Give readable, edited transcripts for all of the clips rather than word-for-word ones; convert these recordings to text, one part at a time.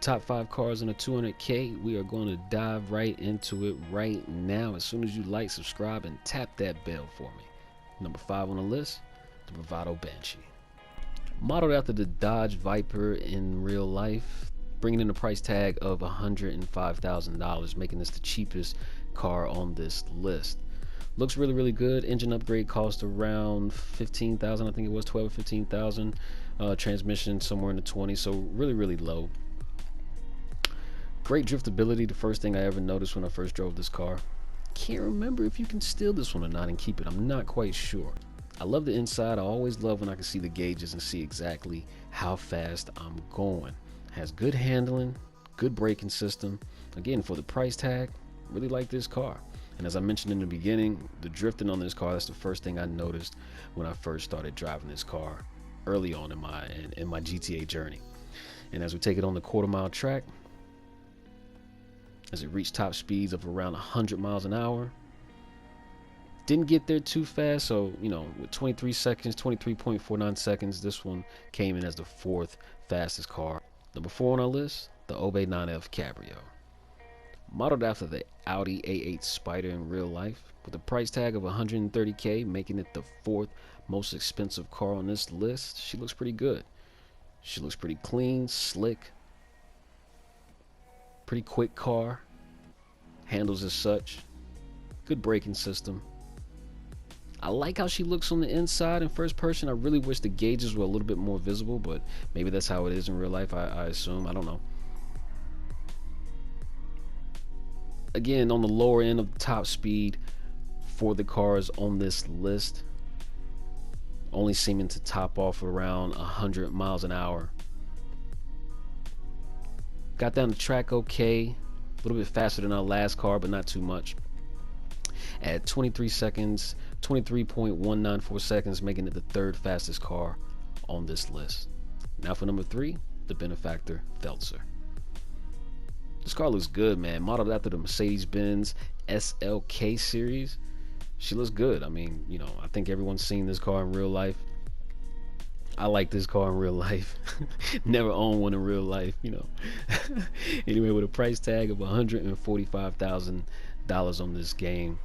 Top 5 cars in the 200K. We are going to dive right into it right now. As soon as you like, subscribe, and tap that bell for me. Number 5 on the list, the Bravado Banshee. Modeled after the Dodge Viper in real life, bringing in a price tag of $105,000, making this the cheapest car on this list. Looks really, really good. Engine upgrade cost around $15,000. I think it was 12 or 15,000. Transmission somewhere in the 20s, so really, really low. Great driftability, the first thing I ever noticed when I first drove this car. Can't remember if you can steal this one or not and keep it. I'm not quite sure. I love the inside. I always love when I can see the gauges and see exactly how fast I'm going. Has good handling, good braking system. Again, for the price tag, really like this car. And as I mentioned in the beginning, the drifting on this car, that's the first thing I noticed when I first started driving this car early on in my GTA journey. And as we take it on the quarter-mile track, as it reached top speeds of around 100 miles an hour. Didn't get there too fast, so with 23 seconds, 23.49 seconds, this one came in as the 4th fastest car. Number 4 on our list, the Obey 9F Cabrio. Modeled after the Audi A8 Spider in real life, with a price tag of $130K, making it the 4th most expensive car on this list. She looks pretty good. She looks pretty clean, slick, pretty quick car, handles as such, good braking system. I like how she looks on the inside in first person. I really wish the gauges were a little bit more visible, but maybe that's how it is in real life, I assume. I don't know. Again, on the lower end of the top speed for the cars on this list, only seeming to top off around 100 miles an hour. Got down the track okay, a little bit faster than our last car, but not too much. At 23 seconds, 23.194 seconds, making it the 3rd fastest car on this list. Now for number 3, the Benefactor Feltzer. This car looks good, man. Modeled after the Mercedes-Benz SLK series. She looks good. I mean, I think everyone's seen this car in real life. I like this car in real life. Never owned one in real life, Anyway, with a price tag of $145,000 on this game,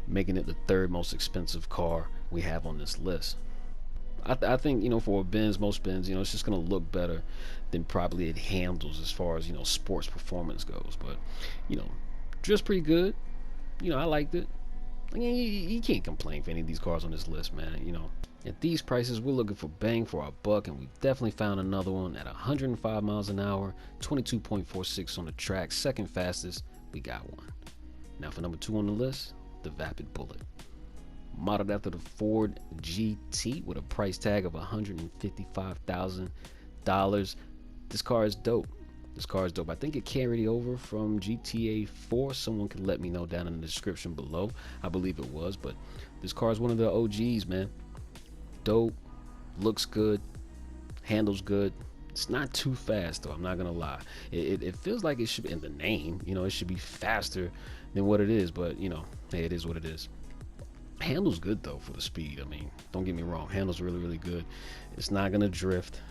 making it the 3rd most expensive car we have on this list. I think, for a Benz, most Benz, it's just going to look better than probably it handles as far as, sports performance goes. But, just pretty good. I liked it. I mean, you can't complain for any of these cars on this list, man. At these prices, we're looking for bang for our buck, and we definitely found another one at 105 miles an hour, 22.46 on the track, 2nd fastest. We got one. Now for number 2 on the list, the Vapid Bullet. Modeled after the Ford GT with a price tag of $155,000. This car is dope. I think it carried over from GTA 4. Someone can let me know down in the description below. I believe it was, but this car is one of the OGs, man. Dope, looks good, handles good. It's not too fast though, I'm not gonna lie. It feels like it should be in the name, it should be faster than what it is, but hey, it is what it is. Handles good though for the speed. I mean, don't get me wrong, handles really, really good. It's not gonna drift.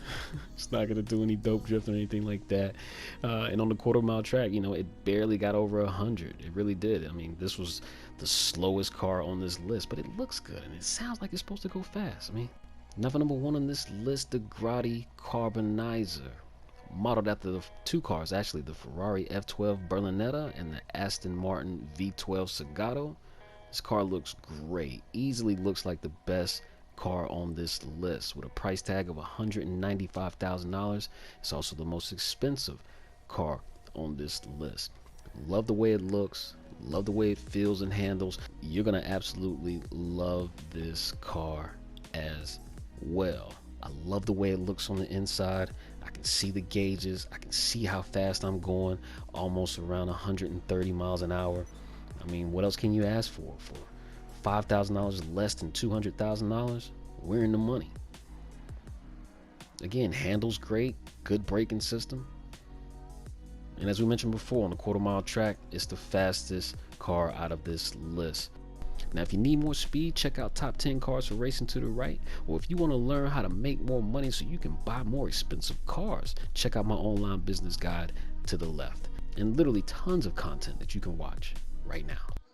It's not gonna do any dope drift or anything like that. And on the quarter-mile track, it barely got over 100. It really did. I mean, this was the slowest car on this list, but it looks good and it sounds like it's supposed to go fast. I mean, now for number 1 on this list, the Grotti Carbonizzare. Modeled after the 2 cars, actually, the Ferrari F12 Berlinetta and the Aston Martin V12 Zagato. This car looks great. Easily looks like the best car on this list with a price tag of $195,000. It's also the most expensive car on this list. Love the way it looks. Love the way it feels and handles. You're gonna absolutely love this car as well. I love the way it looks on the inside. I can see the gauges. I can see how fast I'm going, almost around 130 miles an hour. I mean, what else can you ask for? For $5,000 less than $200,000, we're in the money. Again, handles great, good braking system. And as we mentioned before, on the quarter-mile track, it's the fastest car out of this list. Now, if you need more speed, check out Top 10 Cars for Racing to the right. Or if you want to learn how to make more money so you can buy more expensive cars, check out my online business guide to the left. And literally tons of content that you can watch right now.